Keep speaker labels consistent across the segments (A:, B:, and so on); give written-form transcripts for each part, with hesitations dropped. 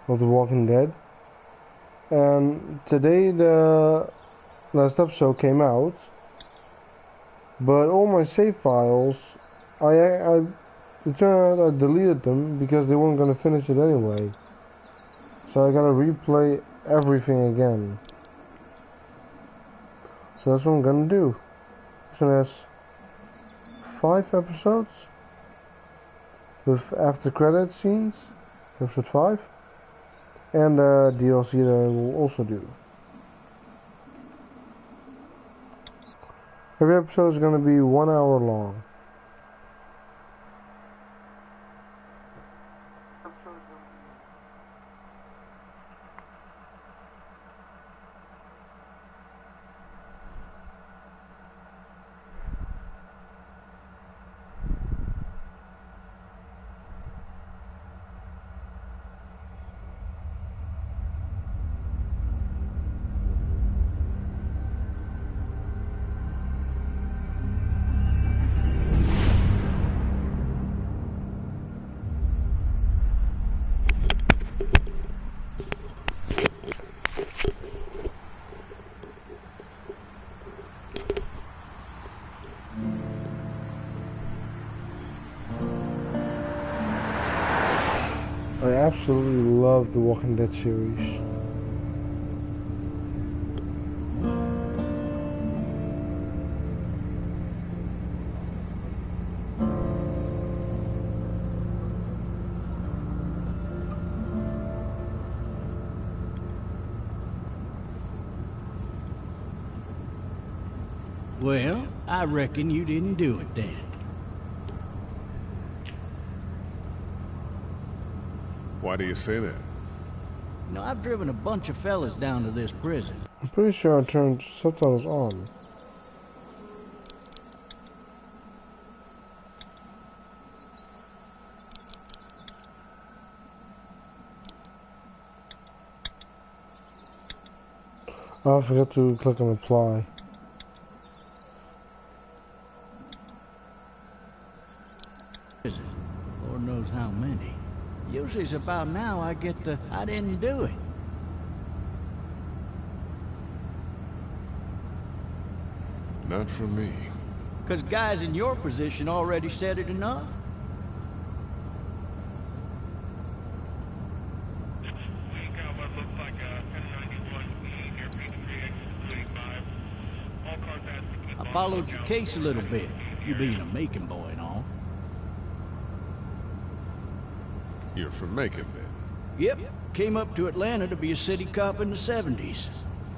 A: of The Walking Dead. And today the last episode came out, but all my save files, it turned out I deleted them because they weren't gonna finish it anyway. So I gotta replay everything again. So that's what I'm gonna do. This one has 5 episodes with after credit scenes, episode 5, and DLC that I will also do. Every episode is gonna be 1 hour long. I absolutely love the Walking Dead series.
B: Well, I reckon you didn't do it then.
C: Why do you say that?
B: You know, I've driven a bunch of fellas down to this prison.
A: I'm pretty sure I turned subtitles on. Oh, I forgot to click on apply.
B: Lord knows how many. Usually it's about now I get the, I didn't do it.
C: Not for me.
B: 'Cause guys in your position already said it enough.
D: We got what looks like a 1091E near P3X285. All cars asking to
B: I followed your case a little bit, you being a Macon boy and all.
C: You're from Macon, then?
B: Yep, came up to Atlanta to be a city cop in the 70s.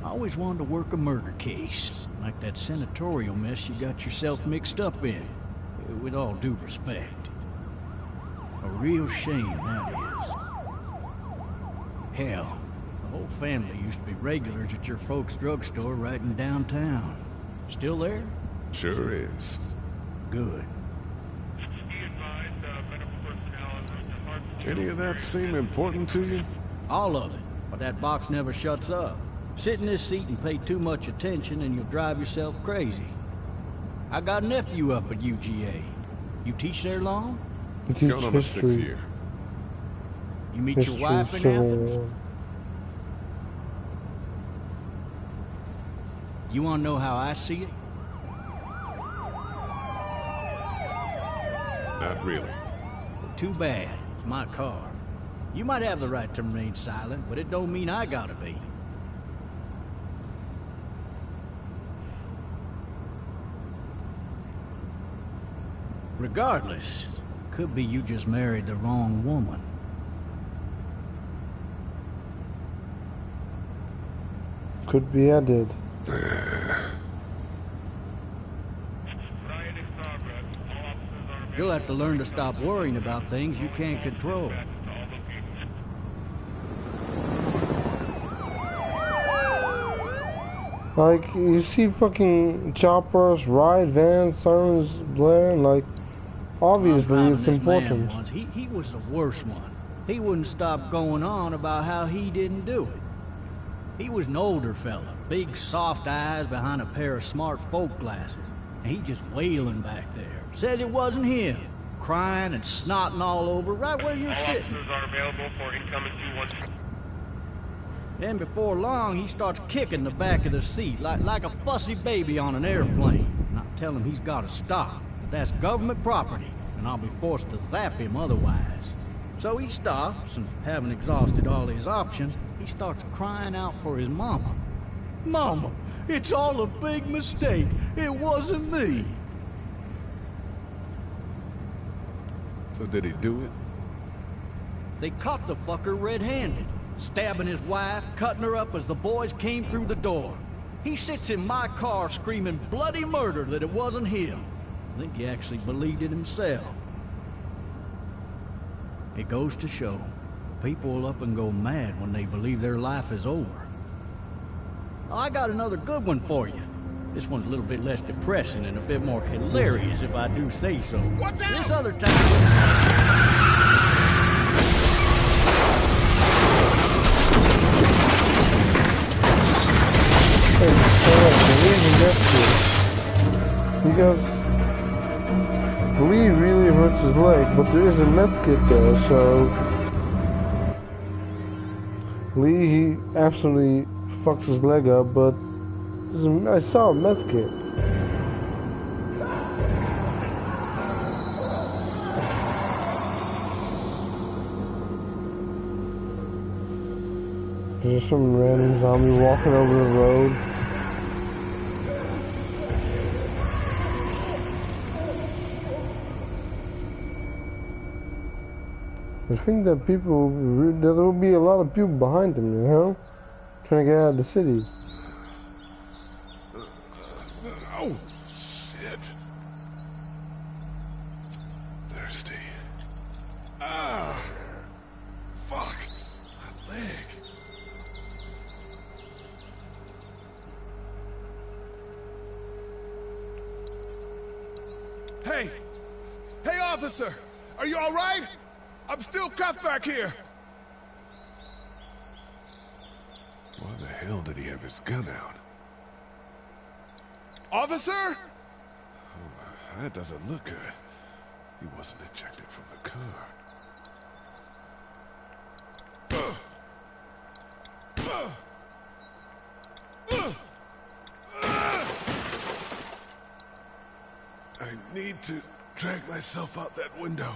B: I always wanted to work a murder case, like that senatorial mess you got yourself mixed up in. With all due respect. A real shame, that is. Hell, the whole family used to be regulars at your folks' drugstore right in downtown. Still there?
C: Sure is.
B: Good.
C: Any of that seem important to you?
B: All of it, but that box never shuts up. Sit in this seat and pay too much attention and you'll drive yourself crazy. I got a nephew up at UGA. You teach there long?
A: I teach
C: Going on my 6th
A: history.
C: year.
B: You meet your wife in
A: Civil
B: Athens?
A: War.
B: You wanna know how I see it?
C: Not really.
B: Too bad. It's my car. You might have the right to remain silent, but it don't mean I gotta be. Regardless, could be you just married the wrong woman.
A: Could be I did.
B: You'll have to learn to stop worrying about things you can't control.
A: Like, you see fucking choppers, ride vans, sirens blaring, like, obviously it's important.
B: Once. He was the worst one. He wouldn't stop going on about how he didn't do it. He was an older fella, big soft eyes behind a pair of smart folk glasses. And he just wailing back there. Says it wasn't him. crying and snotting all over right where you're
D: All
B: sitting.
D: officers are available for incoming 212.
B: Then before long, he starts kicking the back of the seat like a fussy baby on an airplane. And I tell him he's got to stop, that that's government property, and I'll be forced to zap him otherwise. So he stops, and having exhausted all his options, he starts crying out for his mama. Mama, it's all a big mistake. It wasn't me.
C: So did he do it?
B: They caught the fucker red-handed, stabbing his wife, cutting her up as the boys came through the door. He sits in my car screaming bloody murder that it wasn't him. I think he actually believed it himself. It goes to show, people will up and go mad when they believe their life is over. I got another good one for you. This one's a little bit less depressing and a bit more hilarious, if I do say so.
E: What's out?
B: This other time...
A: Because Lee really hurts his leg, but there is a med kit there, so Lee, he absolutely fucks his leg up, but I saw a med kit. There's some random zombie walking over the road. I think that there will be a lot of people behind them, you know? Trying to get out of the city.
C: Oh, shit. Thirsty. Ah, fuck. My leg.
E: Hey! Hey, officer! Are you all right? I'm still cuffed back here.
C: Why the hell did he have his gun out?
E: Officer?
C: Oh, that doesn't look good. He wasn't ejected from the car. I need to drag myself out that window.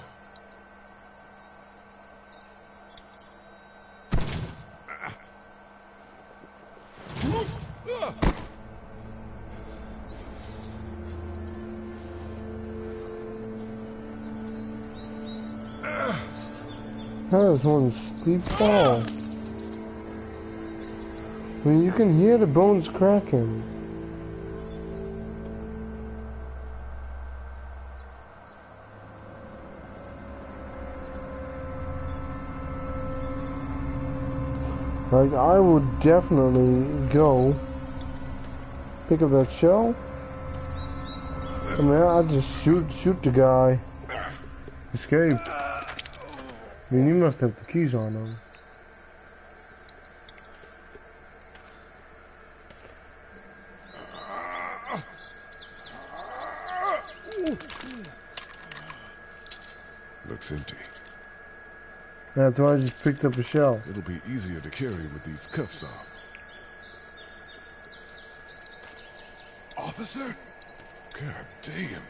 A: That was one steep fall. I mean, you can hear the bones cracking. Like, I would definitely go pick up that shell. I mean, I'd just shoot the guy. Escape. I mean, you must have the keys on him.
C: Looks empty.
A: That's why I just picked up a shell.
C: It'll be easier to carry with these cuffs off.
E: Officer?
C: God damn.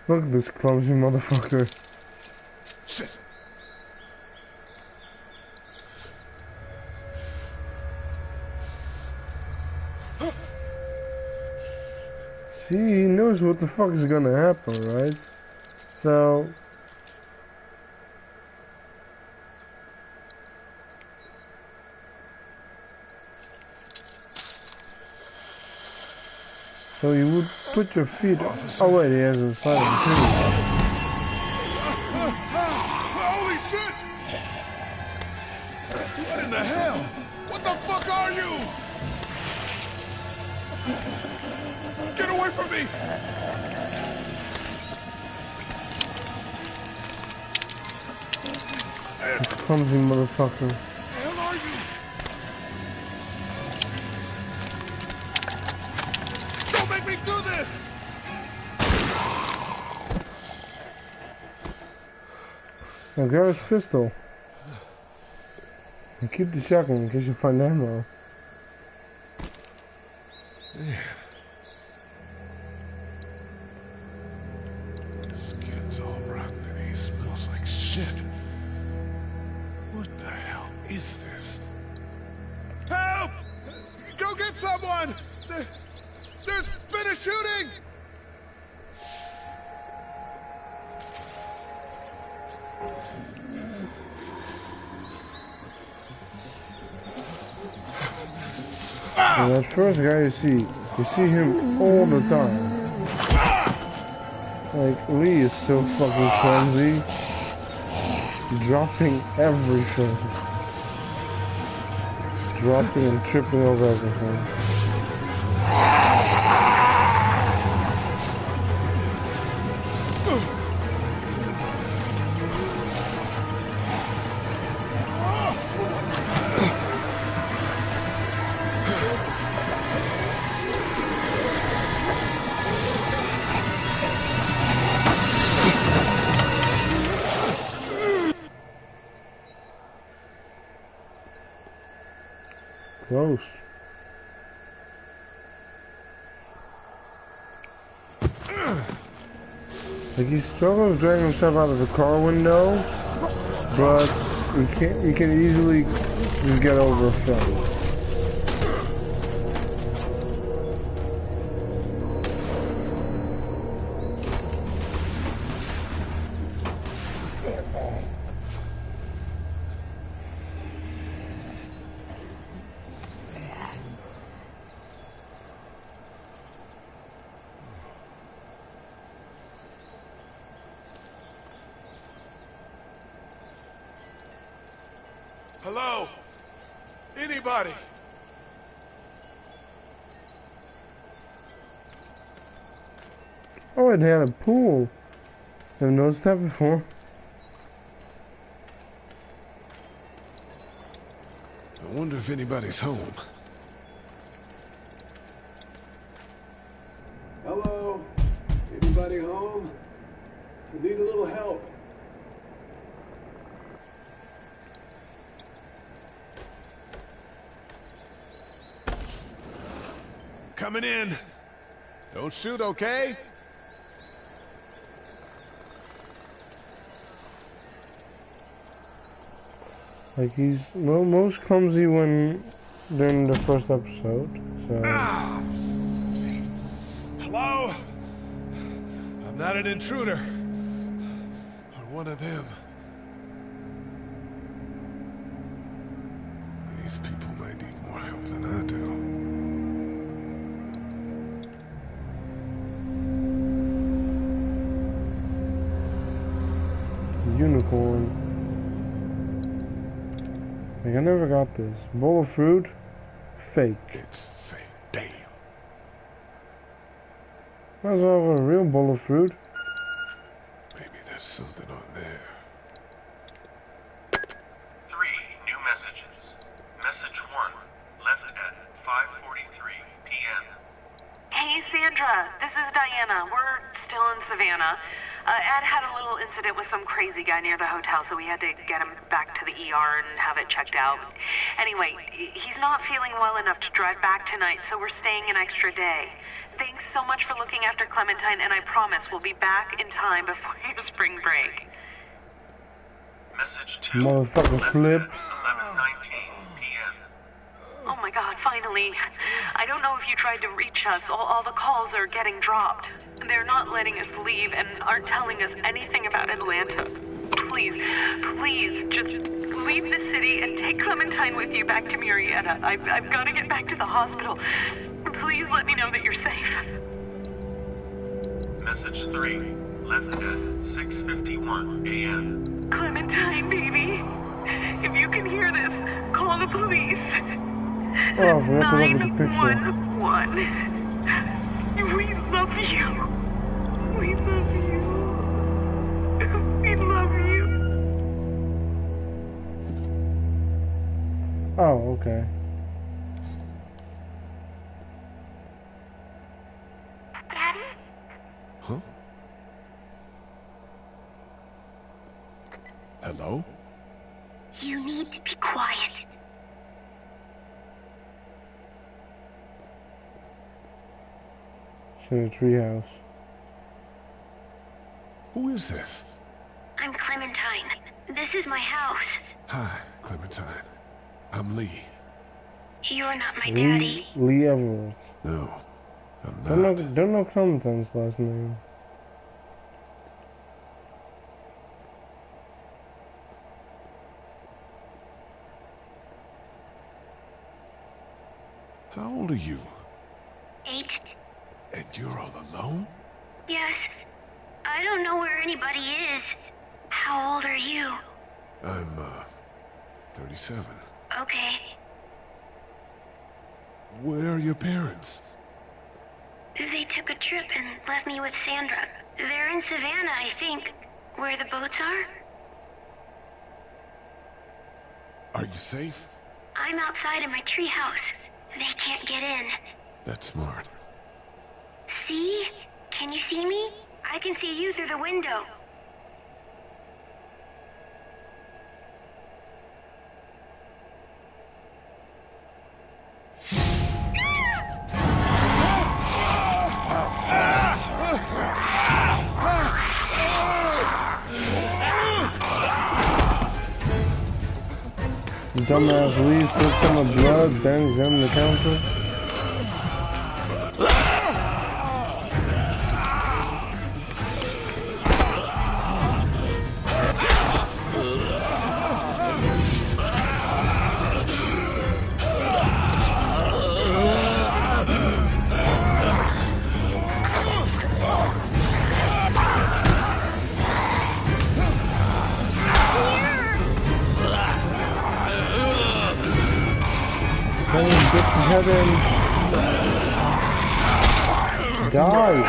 A: Look at this clumsy motherfucker.
C: Shit.
A: See, he knows what the fuck is gonna happen, right? So... So you would put your feet... Oh wait, he has a side of the tree.
E: Holy shit! What in the hell? What the fuck are you? Get away from me!
A: Clumsy motherfucker.
E: Where the hell are you? Don't make me do this!
A: Now grab his pistol. And keep the shotgun in case you find ammo.
C: The skin's all rotten and he smells like shit. What the hell is this?
E: Help! Go get someone! There's been a shooting!
A: And that first guy you see him all the time. Like, Lee is so fucking clumsy. Dropping everything. Dropping and tripping over everything. Close. Like he struggles dragging himself out of the car window, but he can easily just get over a fence.
E: Hello? Anybody?
A: Oh, it had a pool. Never noticed that before.
C: I wonder if anybody's home.
E: Hello? Anybody home? I need a little help. Coming in. Don't shoot, okay?
A: Like he's most clumsy when during the first episode. So.
E: Hello? I'm not an intruder. Or one of them.
C: These people might need more help than I do.
A: Unicorn. Like I never got this. Bowl of fruit? Fake.
C: It's fake. Damn.
A: Might as well have a real bowl of fruit.
C: Maybe there's something on there.
F: 3 new messages. Message 1, left at 5:43 p.m.
G: Hey, Sandra. This is Diana. We're still in Savannah. Ed had a little incident with some crazy guy near the hotel, so we had to get him back to the ER and have it checked out. Anyway, he's not feeling well enough to drive back tonight, so we're staying an extra day. Thanks so much for looking after Clementine, and I promise we'll be back in time before your spring break.
F: Message 2,
A: Motherfucker
F: left
A: flips.
F: at 11:19 p.m.
G: Oh my God, finally. I don't know if you tried to reach us. All the calls are getting dropped. They're not letting us leave and aren't telling us anything about Atlanta. Please, just leave the city and take Clementine with you back to Murrieta. I've got to get back to the hospital. Please let me know that you're safe.
F: Message 3, left at 6:51 a.m.
G: Clementine, baby. If you can hear this, call the police.
A: Oh, I forgot to look at the picture.
G: 911. We love you. We love you. We love you.
A: Oh, okay.
H: Daddy?
C: Huh? Hello?
H: You need to be quiet.
A: It's in a treehouse.
C: Who is this?
H: I'm Clementine. This is my house.
C: Hi, Clementine. I'm Lee.
H: You're not my daddy.
A: Lee Everett.
C: No, I'm not.
A: Don't know Clementine's last name.
C: How old are you?
H: 8.
C: And you're all alone?
H: Yes. I don't know where anybody is. How old are you?
C: I'm, 37.
H: Okay.
C: Where are your parents?
H: They took a trip and left me with Sandra. They're in Savannah, I think. Where the boats are?
C: Are you safe?
H: I'm outside in my treehouse. They can't get in.
C: That's smart.
H: See? Can you see me? I can see you through the window.
A: Dumbass Lee slips on the blood, bangs him the counter. Can you get to heaven? Die!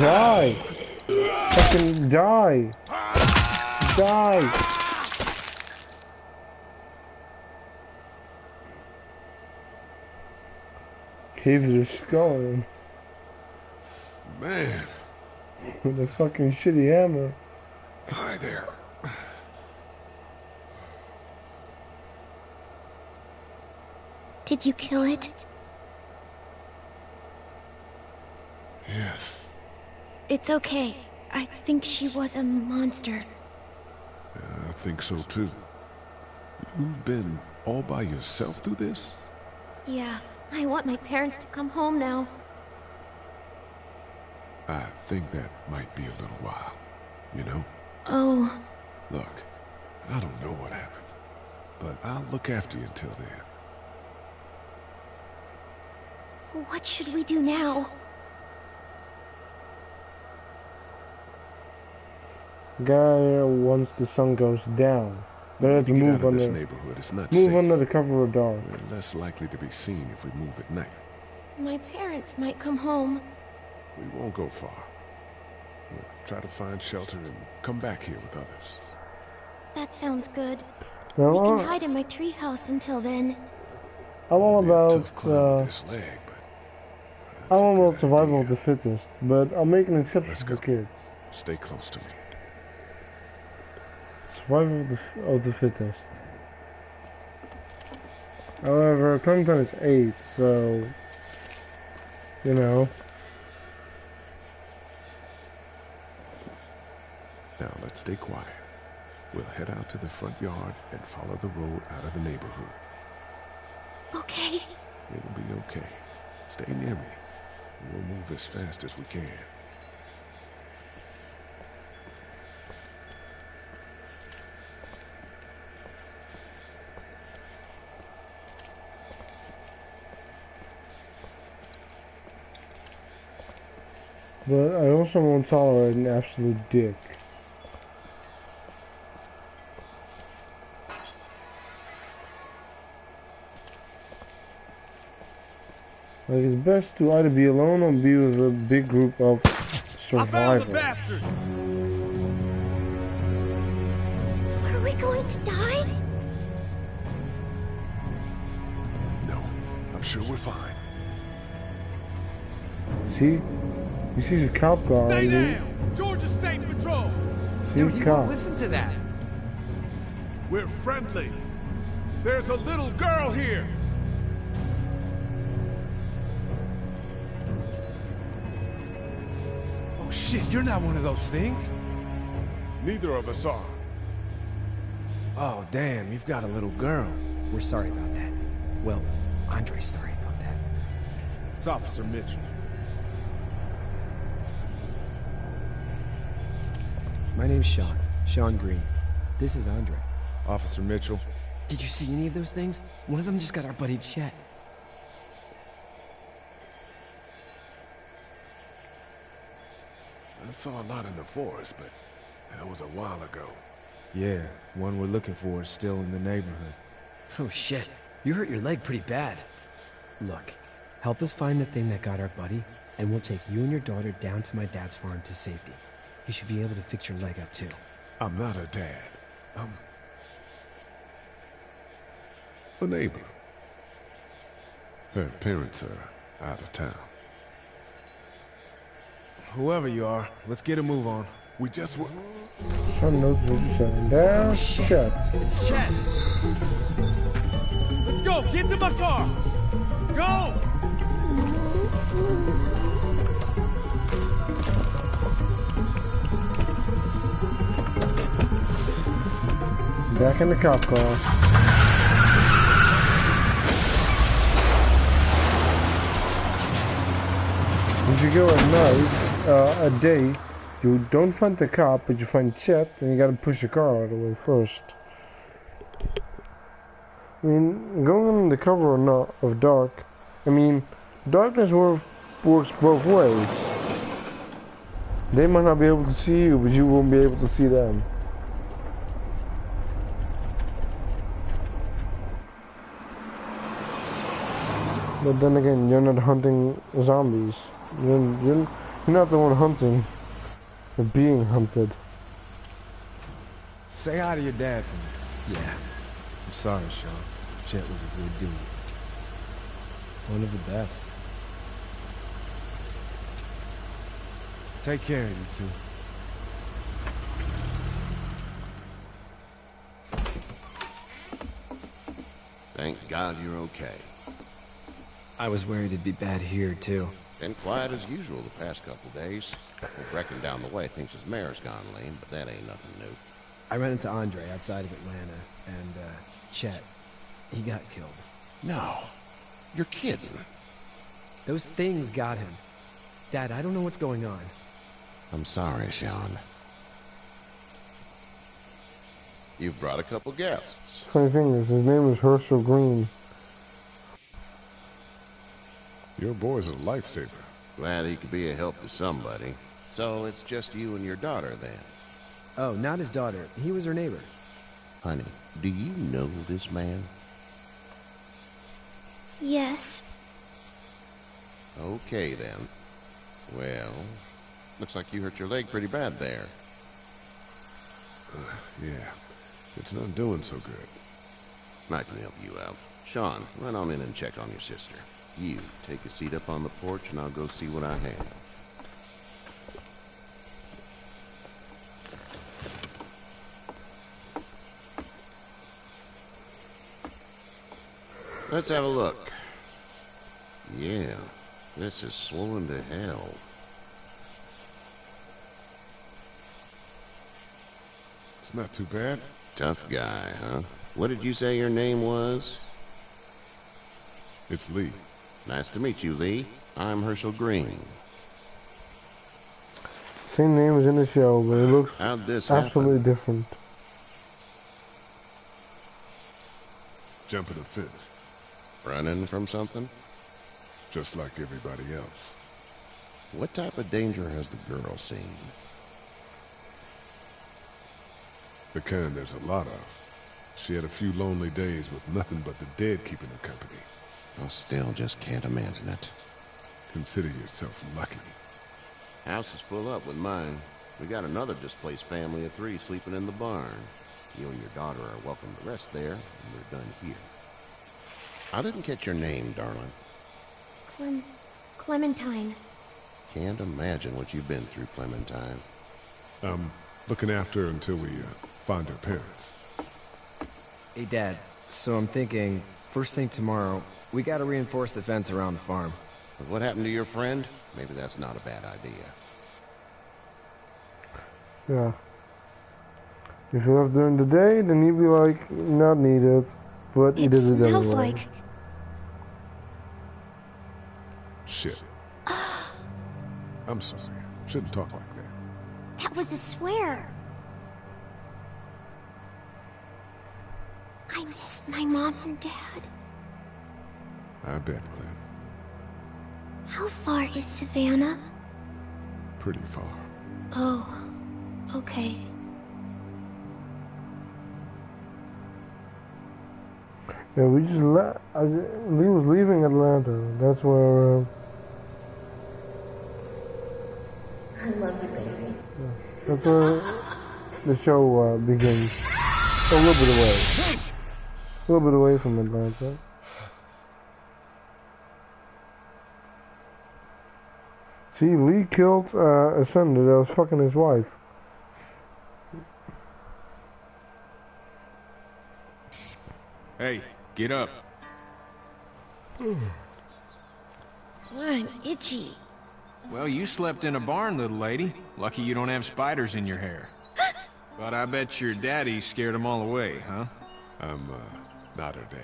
A: Die! Fucking die! Die! Cave your skull in
C: Man,
A: with a fucking shitty hammer.
C: hi there.
H: Did you kill it?
C: Yes,
H: It's okay. I think she was a monster.
C: I think so too. You've been all by yourself through this?
H: Yeah, I want my parents to come home now.
C: I think that might be a little while, you know?
H: Oh,
C: Look, I don't know what happened, but I'll look after you until then.
H: what should we do now?
A: Guy once the sun goes down. Better to
C: Get
A: move
C: out of this
A: under.
C: neighborhood. It's not
A: Move
C: safe.
A: under the cover of dark.
C: We're less likely to be seen if we move at night.
H: My parents might come home.
C: We won't go far. We'll try to find shelter and come back here with others.
H: That sounds good.
A: Now,
H: We can hide in my treehouse until then.
A: I'm all
C: It'll be a
A: about
C: tough climb with this leg, but
A: I'm
C: that's a
A: all
C: good
A: about survival of
C: idea.
A: the fittest, but I'll make an exception
C: Let's
A: for
C: go.
A: kids.
C: Stay close to me.
A: Survival of the fittest. However, Clementine is 8, so you know.
C: Now let's stay quiet. We'll head out to the front yard and follow the road out of the neighborhood.
H: Okay.
C: It'll be okay. Stay near me. We'll move as fast as we can.
A: But I also won't tolerate an absolute dick. Like, it's best to either be alone or be with a big group of survivors.
H: Are we going to die?
C: sure we're fine.
A: See? You see the cop car.
E: Stay
A: dude.
E: down! Georgia State Patrol!
A: See
I: Dude,
A: the
I: he
A: cop.
I: won't listen to that.
E: We're friendly. There's a little girl here.
I: Oh shit, you're not one of those things.
E: Neither of us are.
I: Oh damn, you've got a little girl. We're sorry about that. Well, Andre's sorry about that.
E: It's Officer Mitchell.
I: My name's Sean. Sean Green. This is Andre.
E: Officer Mitchell.
I: Did you see any of those things? One of them just got our buddy Chet.
E: I saw a lot in the forest, but that was a while ago.
J: Yeah, one we're looking for is still in the neighborhood.
I: Oh shit, you hurt your leg pretty bad. Look, help us find the thing that got our buddy, and we'll take you and your daughter down to my dad's farm to safety. He should be able to fix your leg up too.
E: I'm not a dad. I'm a neighbor. Her parents are out of town.
J: Whoever you are, let's get a move on.
E: We just were...
A: Some notes are just saying, down, shut.
I: It's Chet!
E: Let's go! Get to my car! Go!
A: Back in the cop car. If you go at night, a day, you don't find the cop, but you find Chet, and you gotta push the car out of the way first. I mean, going in the cover or not of dark, I mean, darkness works both ways. They might not be able to see you, but you won't be able to see them. But then again, you're not hunting zombies. You're not the one hunting. You're being hunted.
J: Say hi to your dad for me.
I: Yeah,
J: I'm sorry, Sean. Chet was a good dude.
I: one of the best.
J: Take care of you two.
K: Thank God you're okay.
I: I was worried it'd be bad here, too.
K: Been quiet as usual the past couple days. Old Brecken down the way thinks his mare's gone lame, but that ain't nothing new.
I: I ran into Andre outside of Atlanta, and, Chet. He got killed.
K: No. You're kidding.
I: Those things got him. Dad, I don't know what's going on.
K: I'm sorry, Sean. You've brought a couple guests.
A: Funny thing is, his name is Herschel Green.
E: Your boy's a lifesaver.
K: Glad he could be a help to somebody. So it's just you and your daughter, then?
I: Oh, not his daughter. He was her neighbor.
K: Honey, do you know this man?
H: Yes.
K: Okay, then. Well, looks like you hurt your leg pretty bad there.
E: Yeah, it's not doing so good.
K: I can help you out. Sean, run on in and check on your sister. You, take a seat up on the porch and I'll go see what I have. Let's have a look. Yeah, this is swollen to hell.
E: It's not too bad.
K: Tough guy, huh? What did you say your name was?
E: It's Lee.
K: Nice to meet you, Lee. I'm Herschel Green.
A: Same name as in the show, but it looks
K: How'd this
A: absolutely
K: happen?
A: different.
E: Jumping a fence,
K: Running from something?
E: just like everybody else.
K: What type of danger has the girl seen?
E: The kind there's a lot of. She had a few lonely days with nothing but the dead keeping her company.
K: I still just can't imagine it.
E: Consider yourself lucky.
K: House is full up with mine. We got another displaced family of 3 sleeping in the barn. You and your daughter are welcome to rest there, and we're done here. I didn't catch your name, darling.
H: Clementine.
K: Can't imagine what you've been through, Clementine.
E: Looking after her until we find her parents.
I: Hey, Dad. So I'm thinking, first thing tomorrow, we gotta reinforce the fence around the farm.
K: But what happened to your friend? Maybe that's not a bad idea.
A: Yeah. If he left during the day, then he'd be like, not needed. But he did it anyway.
H: Smells like...
E: Shit. I'm sorry. Shouldn't talk like that.
H: That was a swear. I missed my mom and dad.
E: I bet, Clem.
H: How far is Savannah?
E: Pretty far.
H: Oh, okay.
A: Yeah, we just Lee was leaving Atlanta. That's where.
L: I love you, baby.
A: That's where the show begins. A little bit away. A little bit away from Atlanta. See, Lee killed a son that was fucking his wife.
J: Hey, get up.
H: I'm itchy.
J: Well, you slept in a barn, little lady. Lucky you don't have spiders in your hair. But I bet your daddy scared them all away, huh?
E: I'm, not her dad.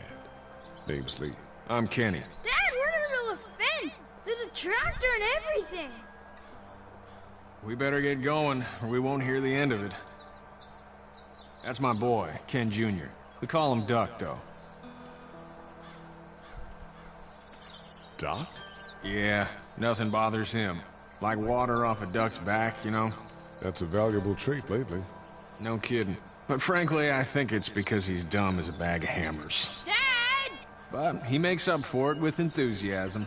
E: Name's Lee.
J: I'm Kenny.
M: Dad, we're in the middle of a fence. There's a tractor and everything.
J: We better get going, or we won't hear the end of it. That's my boy, Ken Jr. We call him Duck, though.
E: Doc?
J: Yeah, nothing bothers him. Like water off a duck's back, you know?
E: That's a valuable trait lately.
J: No kidding. But frankly, I think it's because he's dumb as a bag of hammers.
M: Dad!
J: But he makes up for it with enthusiasm.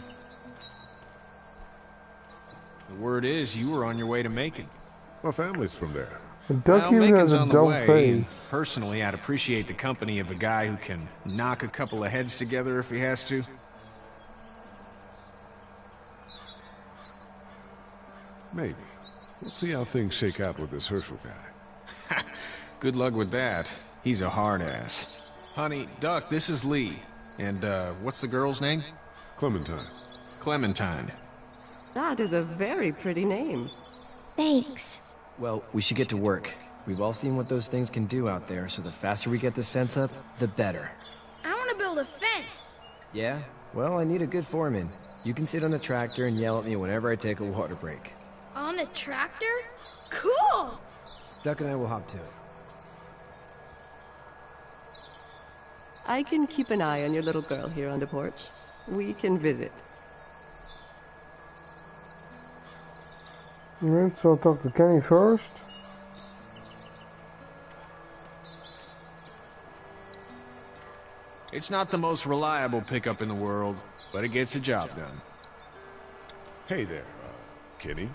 J: The word is you were on your way to Macon.
E: My family's from there.
A: Duck even has a dumb face.
J: Personally, I'd appreciate the company of a guy who can knock a couple of heads together if he has to.
E: Maybe. We'll see how things shake out with this Herschel guy.
J: Good luck with that. He's a hard ass. Honey, Duck, this is Lee. And, what's the girl's name?
E: Clementine.
J: Clementine.
L: That is a very pretty name.
H: Thanks.
I: Well, we should get to work. We've all seen what those things can do out there, so the faster we get this fence up, the better.
M: I want to build a fence.
I: Yeah? Well, I need a good foreman. You can sit on the tractor and yell at me whenever I take a water break.
M: On the tractor? Cool!
I: Duck and I will hop to it.
L: I can keep an eye on your little girl here on the porch. We can visit.
A: Alright, so I'll talk to Kenny first.
J: It's not the most reliable pickup in the world, but it gets the job done.
E: Hey there, Kenny.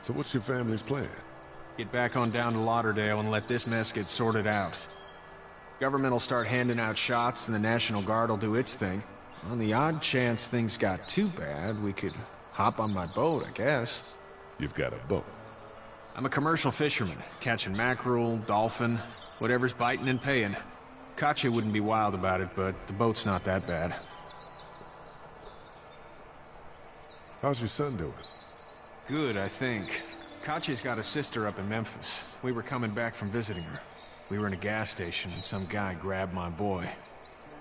E: So what's your family's plan?
J: Get back on down to Lauderdale and let this mess get sorted out. Government will start handing out shots and the National Guard will do its thing. On the odd chance things got too bad, we could hop on my boat, I guess.
E: You've got a boat.
J: I'm a commercial fisherman, catching mackerel, dolphin, whatever's biting and paying. Katya wouldn't be wild about it, but the boat's not that bad.
E: How's your son doing?
J: Good, I think. Katya's got a sister up in Memphis. We were coming back from visiting her. We were in a gas station and some guy grabbed my boy.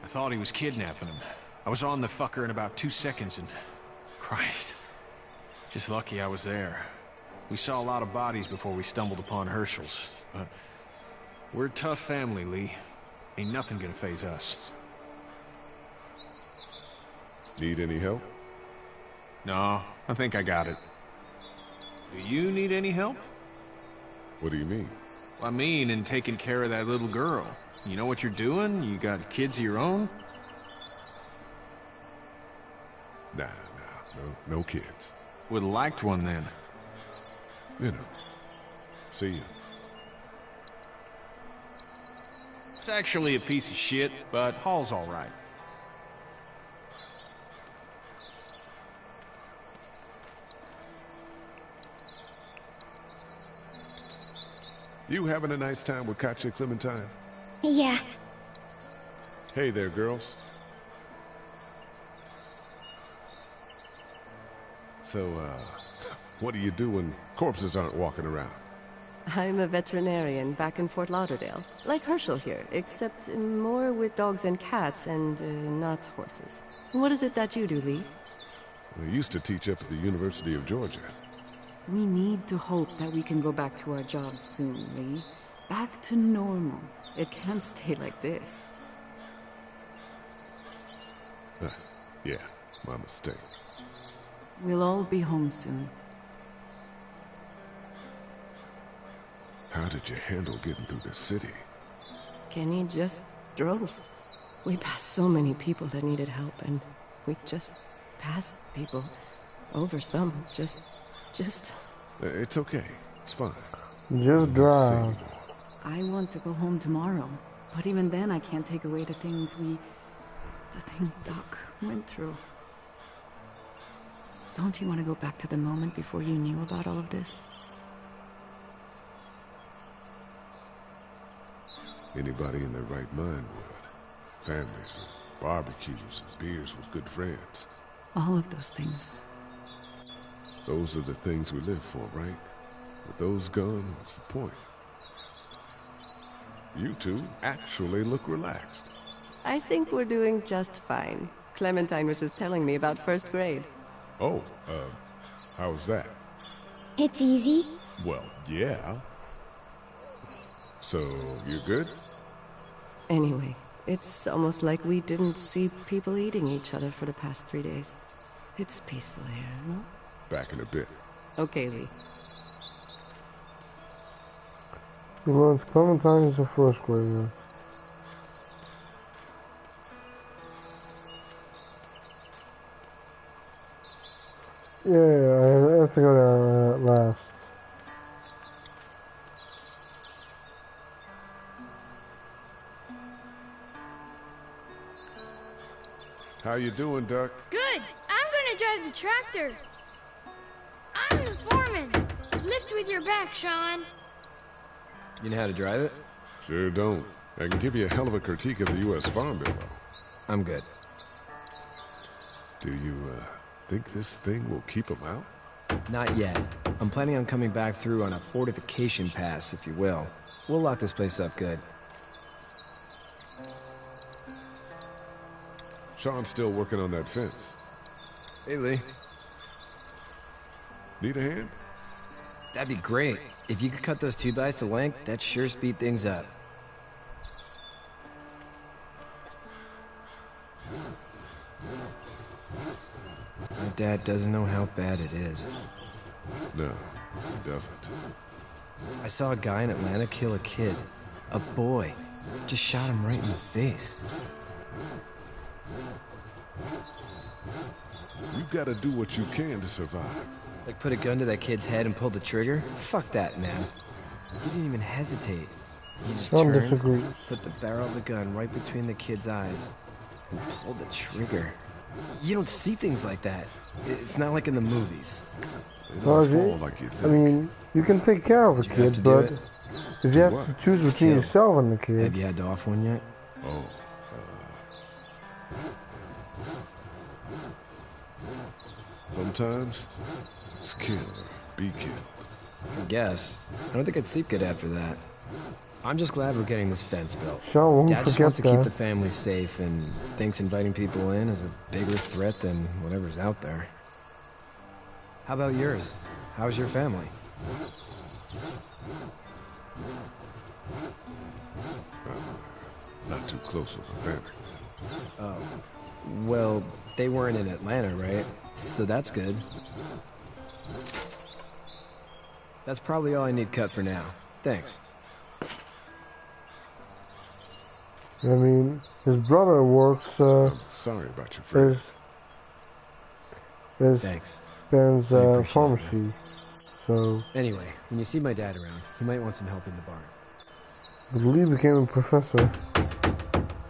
J: I thought he was kidnapping him. I was on the fucker in about 2 seconds and... Christ. Just lucky I was there. We saw a lot of bodies before we stumbled upon Herschel's, but... We're a tough family, Lee. Ain't nothing gonna faze us.
E: Need any help?
J: No, I think I got it. Do you need any help?
E: What do you mean?
J: I mean, in taking care of that little girl. You know what you're doing? You got kids of your own?
E: Nah, no kids.
J: Would've liked one then.
E: You know. See you.
J: It's actually a piece of shit, but Hall's all right.
E: You having a nice time with Katya, Clementine?
H: Yeah.
E: Hey there, girls. So, what do you do when corpses aren't walking around?
L: I'm a veterinarian back in Fort Lauderdale. Like Herschel here, except more with dogs and cats and not horses. What is it that you do, Lee?
E: I used to teach up at the University of Georgia.
N: We need to hope that we can go back to our jobs soon, Lee. Back to normal. It can't stay like this.
E: Yeah, my mistake.
N: We'll all be home soon.
E: How did you handle getting through the city?
L: Kenny just drove. We passed so many people that needed help, and we just passed people. Over some, just...
E: It's okay. It's fine.
A: Just drive.
N: I want to go home tomorrow, but even then I can't take away the things Doc went through. Don't you want to go back to the moment before you knew about all of this?
E: Anybody in their right mind would. Families, and barbecues, and beers with good friends.
N: All of those things.
E: Those are the things we live for, right? With those gone, what's the point? You two actually look relaxed.
L: I think we're doing just fine. Clementine was just telling me about first grade.
E: Oh, how was that?
H: It's easy.
E: Well, yeah. So, you're good?
L: Anyway, it's almost like we didn't see people eating each other for the past 3 days. It's peaceful here, no?
E: Back in a bit.
L: Okay, Lee.
A: You learned Clementine is a first grader. Yeah, I have to go there last.
E: How you doing, Duck?
M: Good. I'm gonna drive the tractor. I'm the foreman. Lift with your back, Sean.
I: You know how to drive it?
E: Sure don't. I can give you a hell of a critique of the U.S. Farm Bill, though.
I: I'm good.
E: Do you, think this thing will keep them out?
I: Not yet. I'm planning on coming back through on a fortification pass, if you will. We'll lock this place up good.
E: Sean's still working on that fence.
I: Hey, Lee.
E: Need a hand?
I: That'd be great. If you could cut those 2 dice to length, that'd sure speed things up. My dad doesn't know how bad it is.
E: No, he doesn't.
I: I saw a guy in Atlanta kill a kid. A boy. Just shot him right in the face.
E: You gotta do what you can to survive.
I: Like put a gun to that kid's head and pull the trigger? Fuck that, man. He didn't even hesitate. He just turned, put the barrel of the gun right between the kid's eyes, and pulled the trigger. You don't see things like that. It's not like in the movies.
E: They don't fall like you think.
A: I mean, you can take care of a kid, but if you have to choose between yourself and the kid...
I: Have you had to off one yet?
E: Oh, sometimes it's kill or be killed.
I: I guess. I don't think I'd sleep good after that. I'm just glad we're getting this fence built.
A: Sure, won't
I: Dad just
A: forget
I: wants to
A: that.
I: keep the family safe and thinks inviting people in is a bigger threat than whatever's out there. How about yours? How's your family?
E: Not too close with my family.
I: Oh. Well, they weren't in Atlanta, right? So that's good. That's probably all I need cut for now. Thanks.
A: I mean, his brother works,
E: I'm sorry about your friend.
I: Thanks.
A: Parents'
I: I appreciate
A: pharmacy, so...
I: Anyway, when you see my dad around, he might want some help in the barn.
A: But Lee became a professor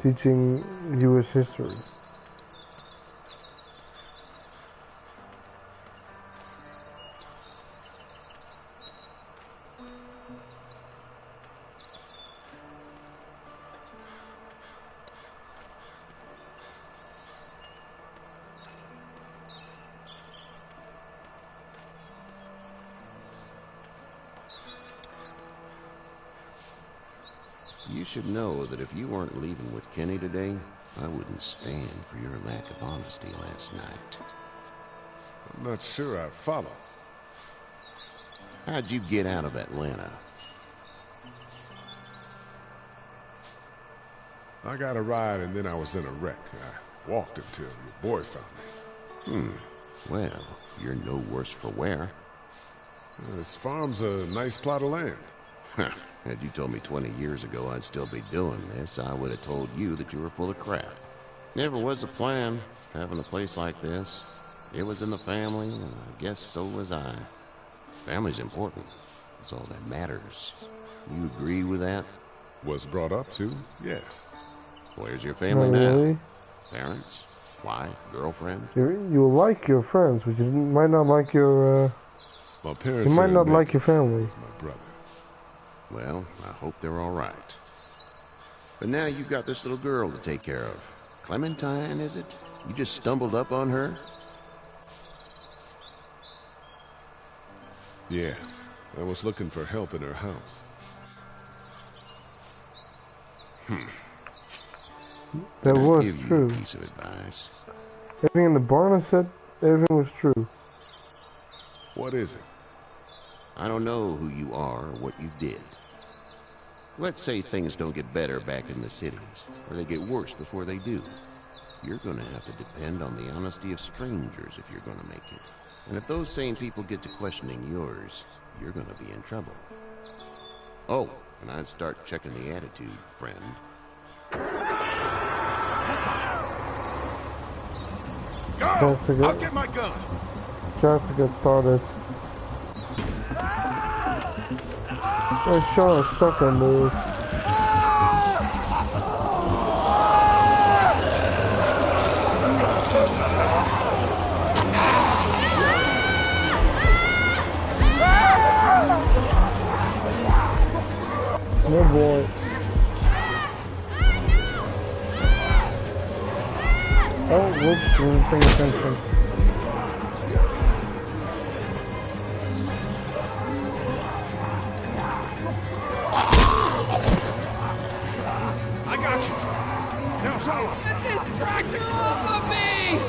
A: teaching U.S. history.
K: You should know that if you weren't leaving with Kenny today, I wouldn't stand for your lack of honesty last night.
E: I'm not sure I follow.
K: How'd you get out of Atlanta?
E: I got a ride and then I was in a wreck. I walked until your boy found me.
K: Well, you're no worse for wear.
E: This farm's a nice plot of land.
K: Had you told me 20 years ago I'd still be doing this, I would have told you that you were full of crap. Never was a plan, having a place like this. It was in the family, and I guess so was I. Family's important. It's all that matters. You agree with that?
E: Was brought up to, yes.
K: Where's your family
A: Not
K: now?
A: really.
K: Parents? Wife? Girlfriend?
A: You like your friends, but you might not like your.
E: My parents.
A: You might
E: are
A: not
E: in
A: like your
E: Memphis.
A: family.
E: It's my brother.
K: Well, I hope they're all right. But now you've got this little girl to take care of. Clementine, is it? You just stumbled up on her?
E: Yeah, I was looking for help in her house.
A: That
K: Can I
A: was
K: give you
A: true.
K: a piece of advice?
A: Everything in the barn I said, everything was true.
E: What is it?
K: I don't know who you are or what you did. Let's say things don't get better back in the cities, or they get worse before they do. You're gonna have to depend on the honesty of strangers if you're gonna make it. And if those same people get to questioning yours, you're gonna be in trouble. Oh, and I'd start checking the attitude, friend.
A: Chance to
C: I'll
A: get,
C: get my gun.
A: chance to get started. Oh, Sean is stuck on move. No boy. Oh, whoops, wasn't paying attention.
C: I got you. Now follow.
O: Get this tractor off of me!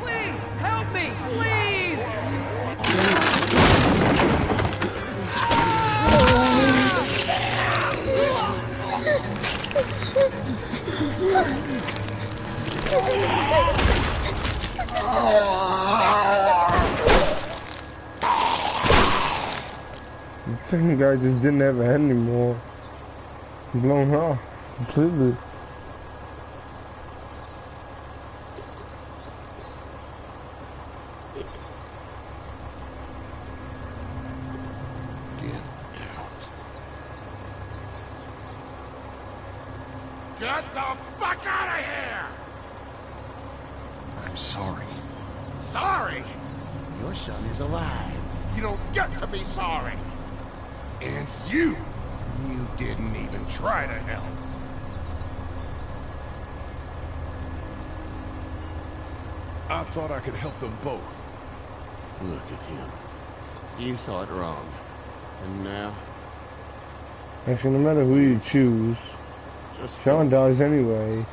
O: Please, help me, please!
A: The second guy just didn't have a head anymore. Blown off completely.
C: Get the fuck out of here!
J: I'm sorry.
C: Sorry? Your son is alive. You don't get to be sorry. And you didn't even try to help.
E: I thought I could help them both.
K: Look at him. You thought wrong. And now?
A: Actually, no matter who you choose, Sean dies anyway.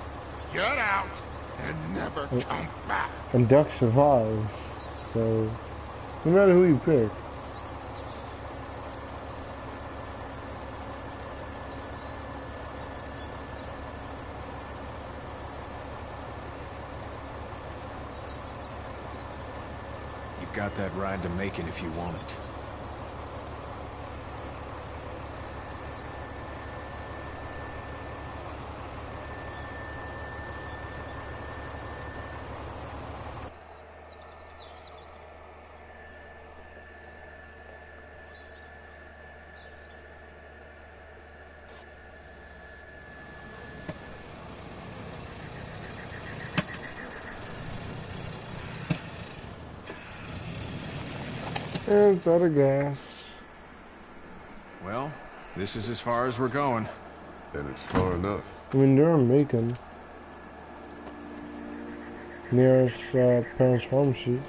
C: Get out and never come back.
A: And Duck survives. So, no matter who you pick.
J: You've got that ride to Macon if you want it.
A: And it's out of gas.
J: Well, this is as far as we're going.
E: And it's far enough.
A: I mean, they're in Macon. Nearest parents' pharmacy.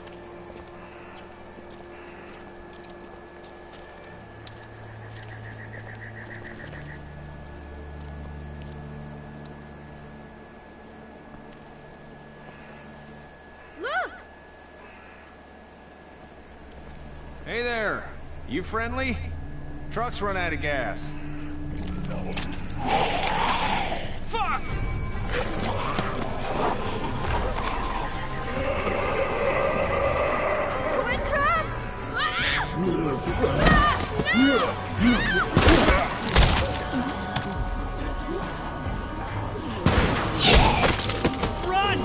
M: Look!
J: Hey there. You friendly? Truck's run out of gas. Fuck!
O: We're trapped! Run!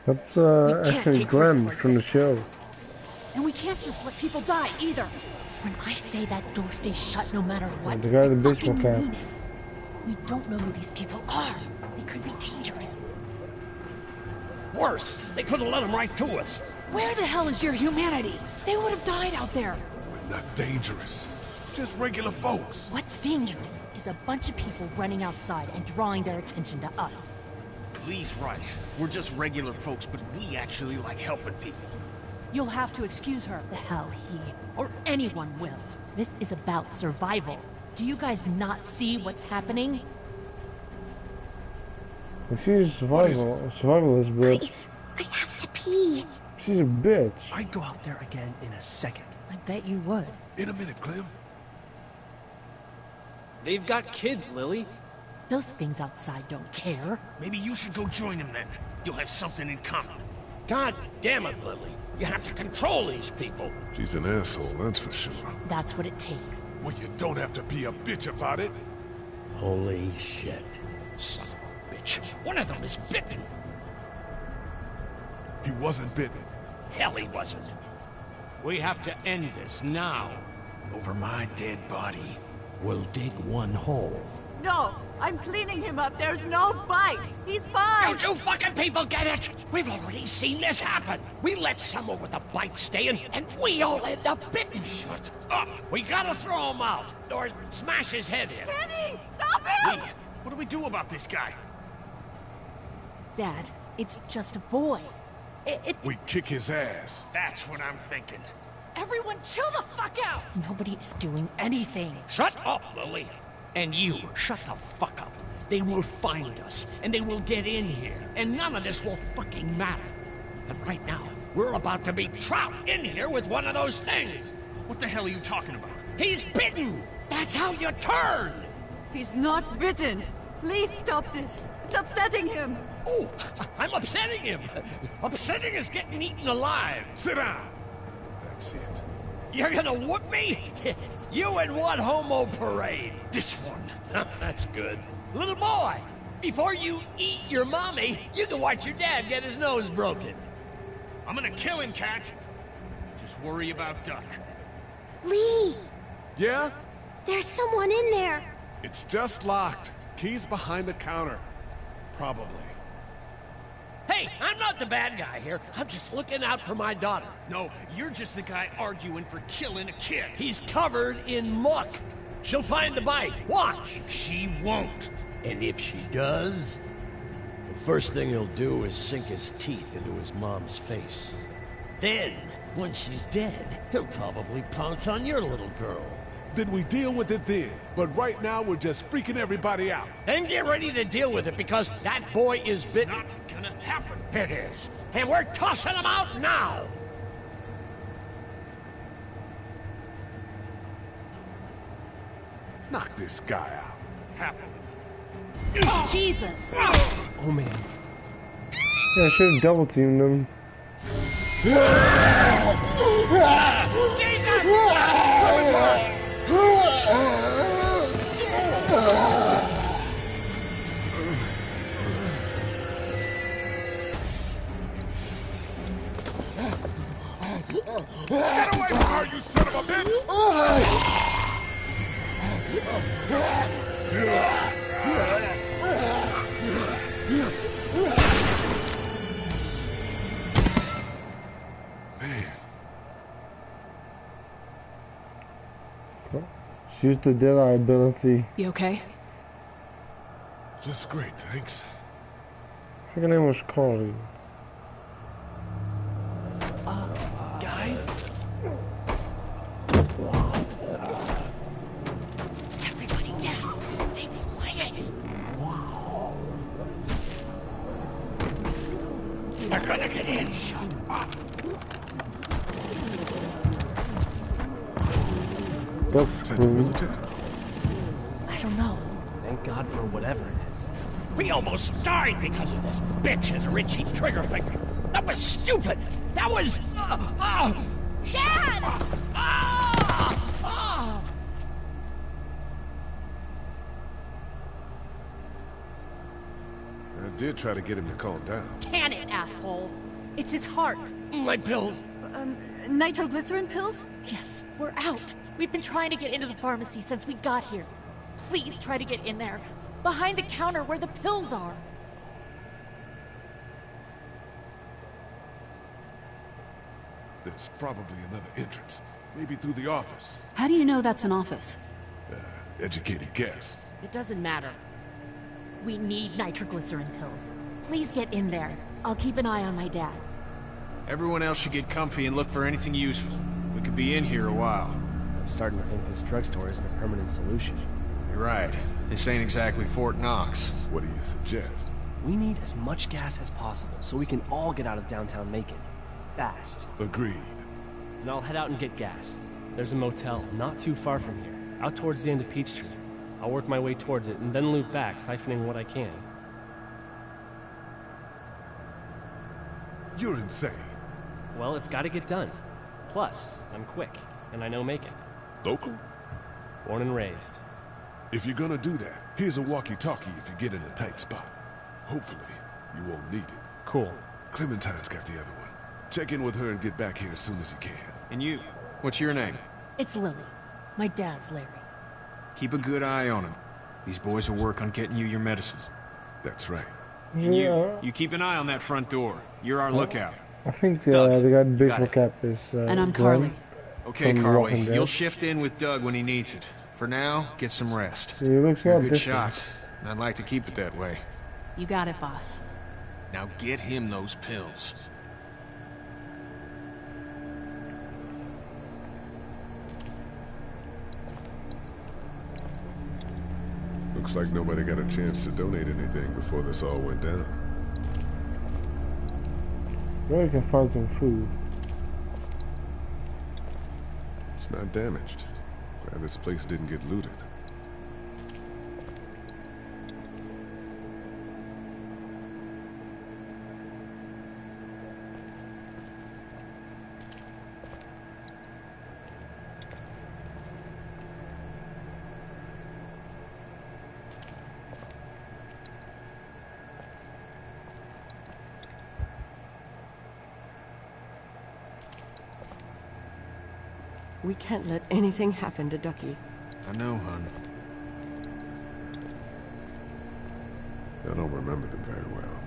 A: That's
P: can't
A: actually
P: take
A: Glenn
P: risks like
A: from the show.
P: And we can't just let people die either. When I say that door stays shut no matter what,
A: The guy in the
P: I
A: baseball
P: fucking
A: cap.
P: mean it. We don't know who these people are. They could be dangerous.
Q: Worse, they could have let them right to us.
P: Where the hell is your humanity? They would have died out there.
E: We're not dangerous. Just regular folks.
P: What's dangerous is a bunch of people running outside and drawing their attention to us.
Q: Lee's right. We're just regular folks, but we actually like helping people.
P: You'll have to excuse her. The hell he or anyone will. This is about survival. Do you guys not see what's happening?
A: She's survivalist, but
H: I have to pee.
A: she's a bitch.
Q: I'd go out there again in a second.
P: I bet you would.
E: In a minute, Clem.
O: They've got kids, Lily.
P: Those things outside don't care.
Q: Maybe you should go join them then. You'll have something in common. God damn it, Lily. You have to control these people.
E: She's an asshole, that's for sure.
P: That's what it takes.
E: Well, you don't have to be a bitch about it.
Q: Holy shit. Son of a bitch. One of them is bitten.
E: He wasn't bitten.
Q: Hell, he wasn't. We have to end this now.
J: Over my dead body.
Q: We'll dig one hole.
O: No, I'm cleaning him up. There's no bite. He's fine.
Q: Don't you fucking people get it? We've already seen this happen. We let someone with a bite stay in, and we all end up bitten. Shut up. We gotta throw him out, or smash his head in.
O: Kenny, stop him!
Q: Lee, what do we do about this guy?
P: Dad, it's just a boy.
E: We kick his ass.
Q: That's what I'm thinking.
P: Everyone chill the fuck out! Nobody is doing anything.
Q: Shut up, Lily. And you, shut the fuck up. They will find us, and they will get in here, and none of this will fucking matter. But right now, we're about to be trapped in here with one of those things. What the hell are you talking about? He's bitten! That's how you turn!
O: He's not bitten. Please stop this. It's upsetting him.
Q: Oh, I'm upsetting him. Upsetting is getting eaten alive.
E: Sit down. That's it.
Q: You're gonna whoop me? You and what homo parade? This one. That's good. Little boy, before you eat your mommy, you can watch your dad get his nose broken. I'm gonna kill him, Cat. Just worry about Duck.
H: Lee,
E: Yeah?
H: there's someone in there.
E: It's just locked. Key's behind the counter. Probably.
Q: Hey, I'm not the bad guy here. I'm just looking out for my daughter. No, you're just the guy arguing for killing a kid. He's covered in muck. She'll find the bite. Watch. She won't. And if she does,
R: The first thing he'll do is sink his teeth into his mom's face.
Q: then, when she's dead, he'll probably pounce on your little girl.
E: Then we deal with it then. But right now, we're just freaking everybody out.
Q: Then get ready to deal with it, because that boy is bitten. Not gonna happen. It is. And we're tossing him out now.
E: Knock this guy out.
Q: Happen.
P: Jesus!
A: Oh man. Yeah, I should have double teamed him. She's the dead liability.
O: You okay?
E: Just great, thanks.
A: Her name was Carly.
Q: Guys?
P: Everybody down. Stay quiet.
Q: They're gonna get in. Shut up.
A: That's
E: the military?
P: I don't know.
I: Thank God for whatever it is.
Q: We almost died because of this bitch's Richie trigger finger. That was stupid. That was...
M: Dad!
E: I did try to get him to calm down.
P: Can it, asshole? It's his heart.
Q: My pills.
O: Nitroglycerin pills?
P: Yes, we're out. We've been trying to get into the pharmacy since we got here. Please try to get in there. Behind the counter where the pills are.
E: There's probably another entrance. Maybe through the office.
O: How do you know that's an office?
E: Educated guess.
P: It doesn't matter. We need nitroglycerin pills. Please get in there. I'll keep an eye on my dad.
J: Everyone else should get comfy and look for anything useful. We could be in here a while.
I: I'm starting to think this drugstore isn't a permanent solution.
J: You're right. This ain't exactly Fort Knox.
E: What do you suggest?
I: We need as much gas as possible so we can all get out of downtown Macon. Fast.
E: Agreed.
I: And I'll head out and get gas. There's a motel not too far from here, out towards the end of Peachtree. I'll work my way towards it and then loop back, siphoning what I can.
E: You're insane.
I: Well, it's gotta get done. Plus, I'm quick, and I know Macon.
E: Local?
I: Born and raised.
E: If you're gonna do that, here's a walkie-talkie if you get in a tight spot. Hopefully, you won't need it.
I: Cool.
E: Clementine's got the other one. Check in with her and get back here as soon as you can.
J: And you, what's your name?
P: It's Lily. My dad's Larry.
J: Keep a good eye on him. These boys will work on getting you your medicine.
E: That's right.
J: And
A: Yeah.
J: you keep an eye on that front door. You're our lookout.
A: I think the guy in baseball cap is.
O: And I'm
A: Glenn
O: Carly.
J: Okay,
A: from
J: Carly,
A: Walking Dead.
J: you'll shift in with Doug when he needs it. For now, get some rest.
A: He looks
J: You're a
A: not
J: good
A: different.
J: shot, and I'd like to keep it that way.
O: You got it, boss.
J: Now get him those pills.
E: Looks like nobody got a chance to donate anything before this all went down.
A: Maybe we can find some food.
E: It's not damaged. Glad this place didn't get looted.
L: We can't let anything happen to Ducky.
J: I know, hon.
E: I don't remember them very well.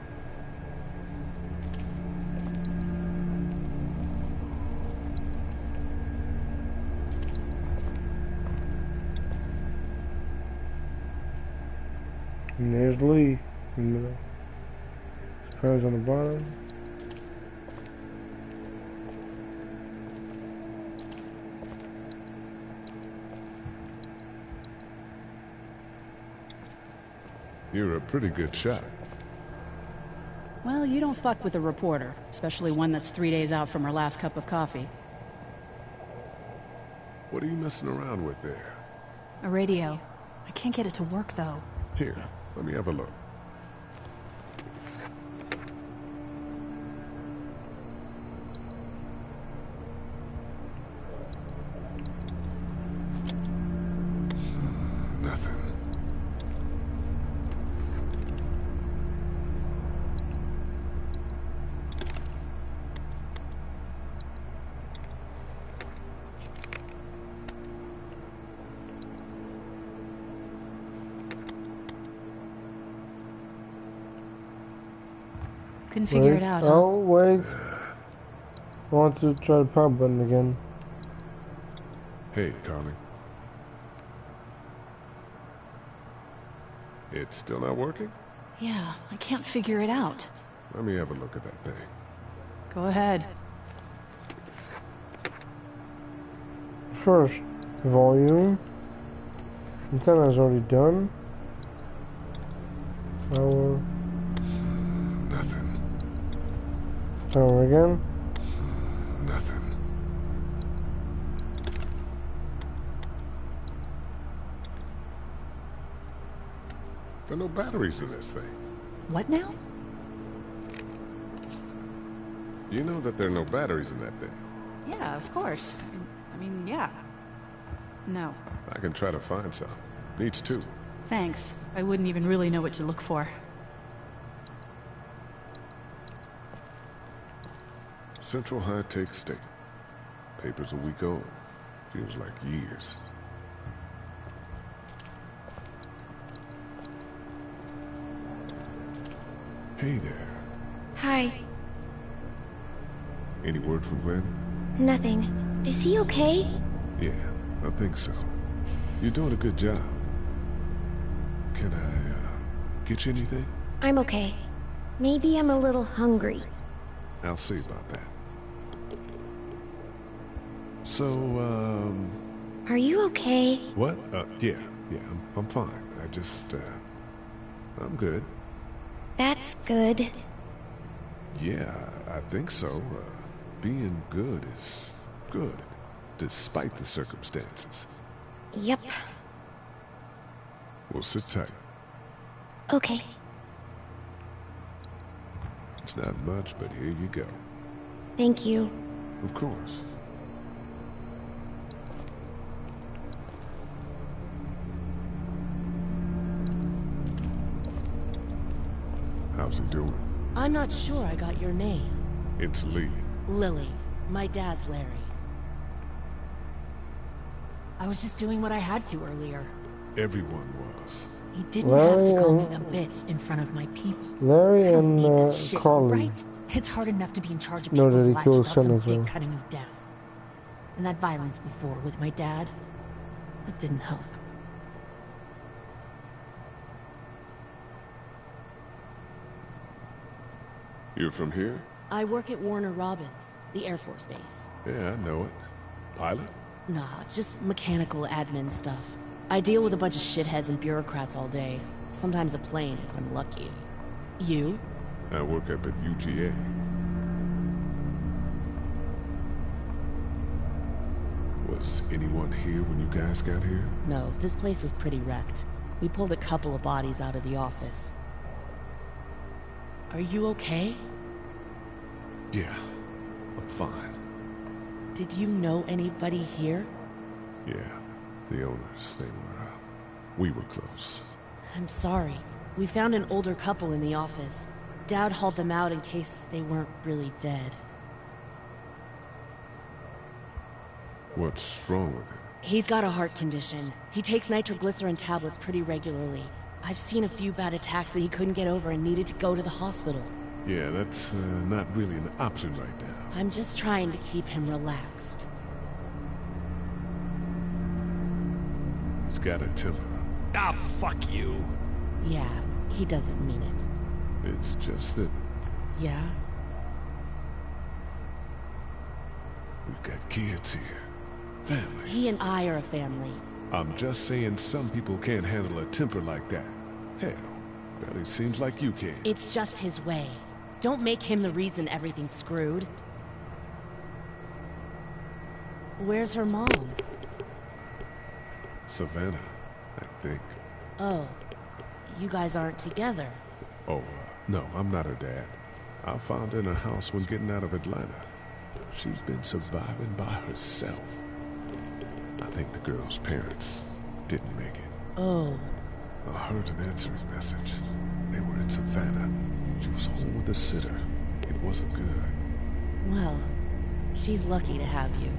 A: And there's Lee. His car's on the bottom.
E: You're a pretty good shot.
O: Well, you don't fuck with a reporter, especially one that's 3 days out from her last cup of coffee.
E: What are you messing around with there?
O: A radio. I can't get it to work, though.
E: Here, let me have a look. Nothing.
O: Couldn't figure
A: Wait.
O: it out, huh?
A: Oh, wait. I want to try the power button again.
E: Hey, Carly. It's still not working?
O: Yeah, I can't figure it out.
E: Let me have a look at that thing.
O: Go ahead.
A: First, volume. Antenna's already done. Power.
E: Nothing.
A: Power again.
E: Nothing. There are no batteries in this thing.
O: What now?
E: You know that there are no batteries in that thing.
O: Yeah, of course. I mean, yeah. No.
E: I can try to find some. Needs two.
O: Thanks. I wouldn't even really know what to look for.
E: Central High Tech State. Paper's a week old. Feels like years. Hey there.
H: Hi.
E: Any word from Glenn?
H: Nothing. Is he okay?
E: Yeah, I think so. You're doing a good job. Can I, get you anything?
H: I'm okay. Maybe I'm a little hungry.
E: I'll see about that. So,
H: Are you okay?
E: What? Yeah, I'm fine. I just, I'm good.
H: That's good.
E: Yeah, I think so. Being good is good, despite the circumstances.
H: Yep.
E: Well, sit tight.
H: Okay.
E: It's not much, but here you go.
H: Thank you.
E: Of course. How's he doing?
P: I'm not sure I got your name.
E: It's Lee.
P: Lily. My dad's Larry. I was just doing what I had to earlier.
E: Everyone was.
P: He didn't have to call me a bitch in front of my people.
A: Larry and
P: Shit,
A: Carly.
P: right? It's hard enough to be in charge of
A: No,
P: people's
A: that he
P: lives
A: killed
P: without some
A: Senator.
P: dick cutting you down. And that violence before with my dad, that didn't help.
E: You're from here?
P: I work at Warner Robins, the Air Force base.
E: Yeah, I know it. Pilot?
P: Nah, just mechanical admin stuff. I deal with a bunch of shitheads and bureaucrats all day. Sometimes a plane, if I'm lucky. You?
E: I work up at UGA. Was anyone here when you guys got here?
P: No, this place was pretty wrecked. We pulled a couple of bodies out of the office. Are you okay?
E: Yeah, I'm fine.
P: Did you know anybody here?
E: Yeah, the owners, we were close.
P: I'm sorry. We found an older couple in the office. Dad hauled them out in case they weren't really dead.
E: What's wrong with him?
P: He's got a heart condition. He takes nitroglycerin tablets pretty regularly. I've seen a few bad attacks that he couldn't get over and needed to go to the hospital.
E: Yeah, that's not really an option right now.
P: I'm just trying to keep him relaxed.
E: He's got a temper.
Q: Ah, fuck you.
P: Yeah, he doesn't mean it.
E: It's just that
P: Yeah?
E: we've got kids here. Family.
P: He and I are a family.
E: I'm just saying some people can't handle a temper like that. Hell, barely seems like you can.
P: It's just his way. Don't make him the reason everything's screwed. Where's her mom?
E: Savannah, I think.
P: Oh, you guys aren't together.
E: Oh, no, I'm not her dad. I found her in a house when getting out of Atlanta. She's been surviving by herself. I think the girl's parents didn't make it.
P: Oh.
E: I heard an answering message. They were in Savannah. She was home with a sitter. It wasn't good.
P: Well, she's lucky to have you.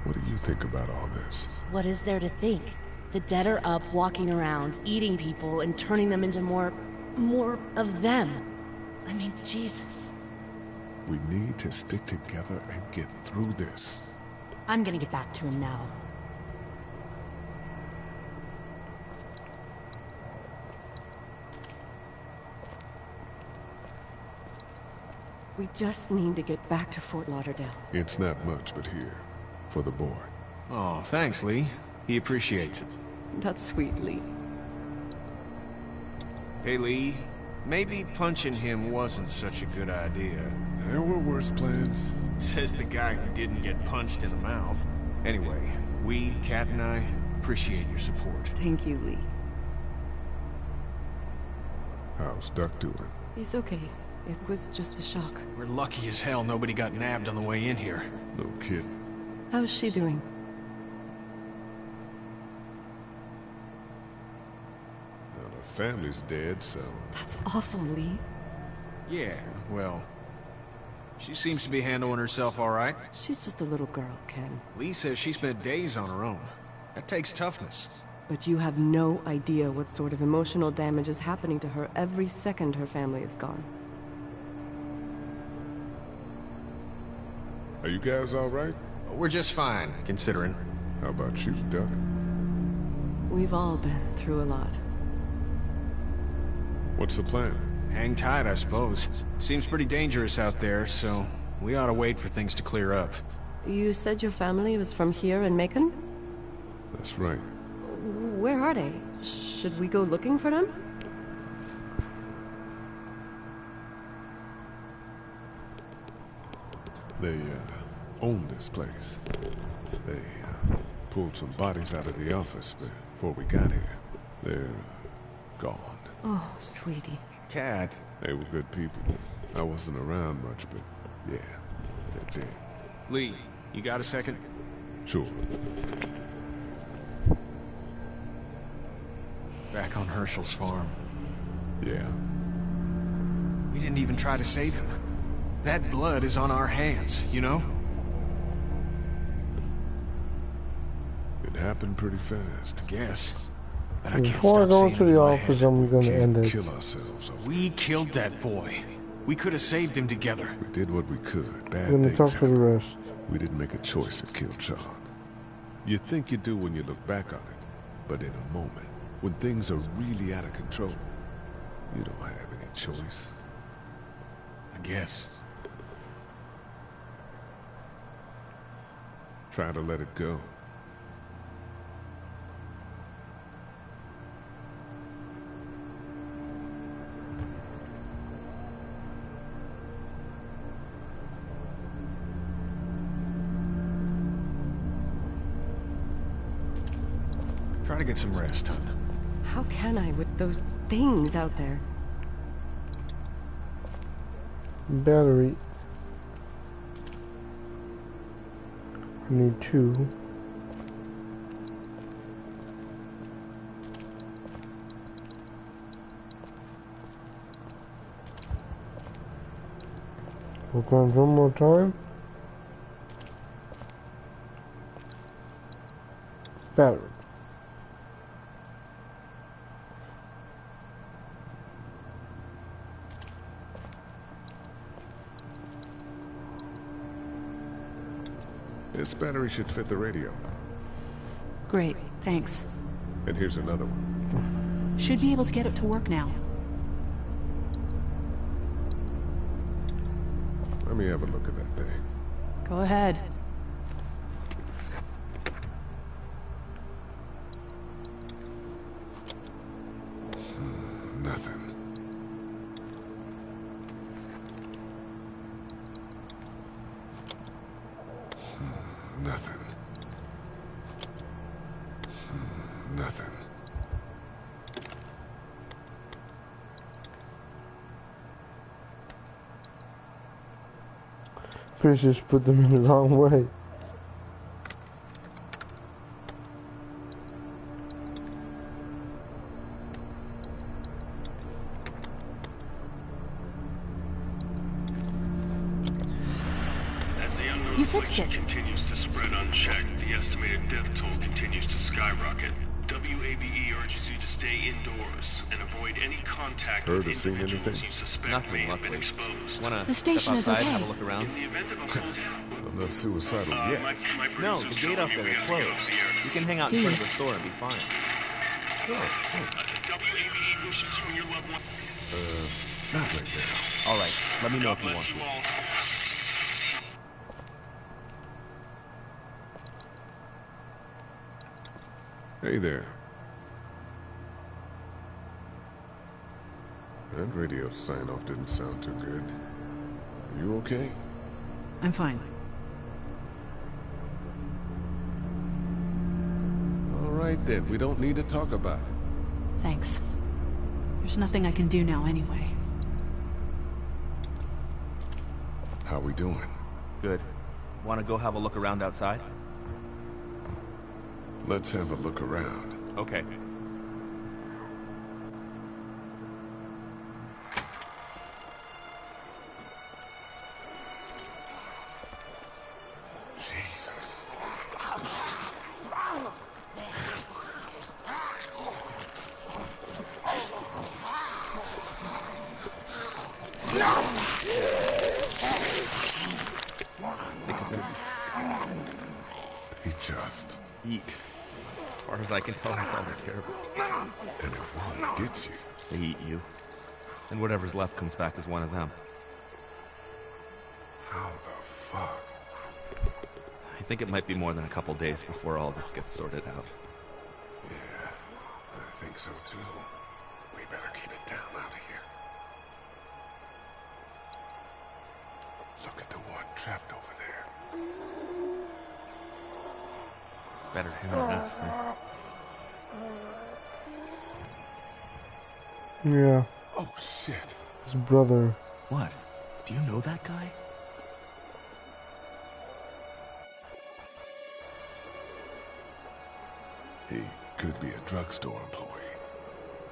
E: What do you think about all this?
P: What is there to think? The dead are up, walking around, eating people, and turning them into more of them. I mean, Jesus.
E: We need to stick together and get through this.
P: I'm gonna get back to him now.
L: We just need to get back to Fort Lauderdale.
E: It's not much, but here. For the boy.
J: Oh, thanks, Lee. He appreciates it.
L: That's sweet, Lee.
J: Hey, Lee. Maybe punching him wasn't such a good idea.
E: There were worse plans.
J: Says the guy who didn't get punched in the mouth. Anyway, we, Kat and I, appreciate your support.
L: Thank you, Lee.
E: How's Duck doing?
L: He's okay. It was just a shock.
J: We're lucky as hell nobody got nabbed on the way in here.
E: No kidding.
L: How's she doing?
E: Well, her family's dead, so...
L: That's awful, Lee.
J: Yeah, well... She seems to be handling herself all right.
L: She's just a little girl, Ken.
J: Lee says she spent days on her own. That takes toughness.
L: But you have no idea what sort of emotional damage is happening to her every second her family is gone.
E: Are you guys all right?
J: We're just fine, considering.
E: How about you, Duck?
L: We've all been through a lot.
E: What's the plan?
J: Hang tight, I suppose. Seems pretty dangerous out there, so we ought to wait for things to clear up.
L: You said your family was from here in Macon?
E: That's right.
L: Where are they? Should we go looking for them?
E: They, own this place. They, pulled some bodies out of the office before we got here. They're gone.
L: Oh, sweetie.
J: Kat.
E: They were good people. I wasn't around much, but yeah, they're dead.
J: Lee, you got a second?
E: Sure.
J: Back on Herschel's farm.
E: Yeah.
J: We didn't even try to save him. That blood is on our hands, you know?
E: It happened pretty fast.
J: I guess. But I can't
A: Before I
J: stop
A: go
J: seeing
A: into
J: it in
A: the
J: my
A: office,
J: head.
A: I'm gonna end it.
E: Kill ourselves over.
J: We killed that boy. We could have saved him together.
E: We did what we could. Bad
A: I'm gonna
E: things
A: talk to the
E: happened.
A: rest.
E: We didn't make a choice that killed Sean. You think you do when you look back on it, but in a moment, when things are really out of control, you don't have any choice.
J: I guess.
E: Try to let it go.
J: Try to get some rest, hon.
L: How can I with those things out there?
A: Battery. I need 2. Look around one more time. Battery.
E: This battery should fit the radio.
O: Great, thanks.
E: And here's another one.
O: Should be able to get it to work now.
E: Let me have a look at that thing.
O: Go ahead.
E: Nothing. Nothing. Nothing.
A: Please just put them in the wrong way.
O: You fixed it.
F: Continues to spread unchecked. The estimated death toll continues to skyrocket. WABE urges you to stay indoors and avoid any contact
E: Heard
F: with
E: or seen
F: individuals
E: anything?
F: you suspect
S: Nothing,
F: may have been
S: luckily.
F: exposed.
S: Wanna
O: The station
S: step
O: is
S: outside,
O: okay.
S: have a look around?
F: In the event of a full
E: I'm not suicidal yet.
F: my
S: No, the
F: producer's
S: gate
F: telling
S: up
F: me
S: there
F: we
S: is
F: have to get
S: closed.
F: off the air.
S: You can hang out in front of the store and be fine.
F: WABE wishes you and your loved one.
E: Not right now.
S: All right, let me know if you want to.
E: Hey there. That radio sign-off didn't sound too good. Are you okay?
O: I'm fine.
E: All right then, we don't need to talk about it.
O: Thanks. There's nothing I can do now anyway.
E: How we doing?
S: Good. Want to go have a look around outside?
E: Let's have a look around.
S: Okay.
E: They just
S: eat. As far as I can tell, that's all they care about.
E: And if one gets you,
S: they eat you. And whatever's left comes back as one of them.
E: How the fuck?
S: I think it might be more than a couple days before all this gets sorted out.
E: Yeah, I think so too. We better keep it down out of here. Look at the one trapped over there.
S: Better him than us, huh?
A: Yeah.
E: Oh shit.
A: His brother.
S: What? Do you know that guy?
E: He could be a drugstore employee.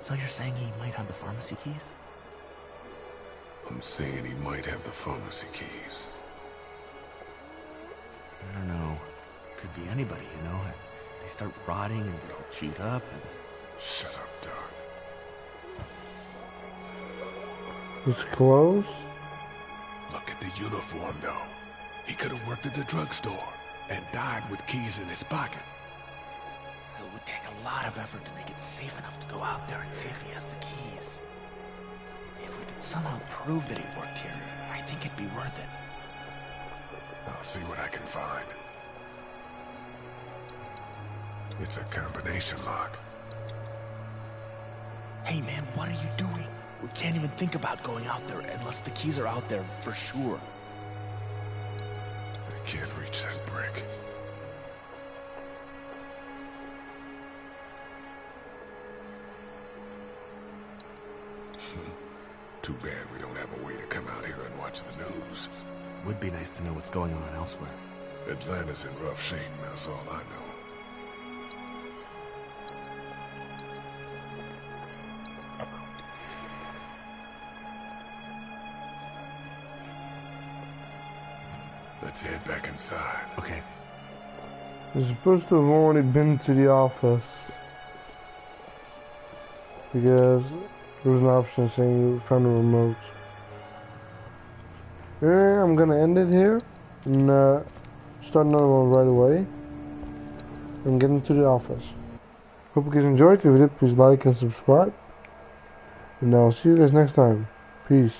S: So you're saying he might have the pharmacy keys?
E: I'm saying he might have the pharmacy keys.
S: I don't know. Could be anybody, you know? They start rotting and get all chewed up and...
E: Shut up, Doug.
A: His clothes?
E: Look at the uniform, though. He could have worked at the drugstore and died with keys in his pocket.
S: It would take a lot of effort to make it safe enough to go out there and see if he has the keys. If we could somehow prove that he worked here, I think it'd be worth it.
E: I'll see what I can find. It's a combination lock.
S: Hey man, what are you doing? We can't even think about going out there unless the keys are out there for sure.
E: I can't reach that brick. Too bad we don't have a way to come out here and watch the news.
S: Would be nice to know what's going on elsewhere.
E: Atlanta's in rough shape, that's all I know. Let's head back inside.
S: Okay.
A: You're supposed to have already been to the office. Because there was an option saying you found a remote. Yeah, I'm gonna end it here. And start another one right away. And get into the office. Hope you guys enjoyed. If you did, please like and subscribe. And I'll see you guys next time. Peace.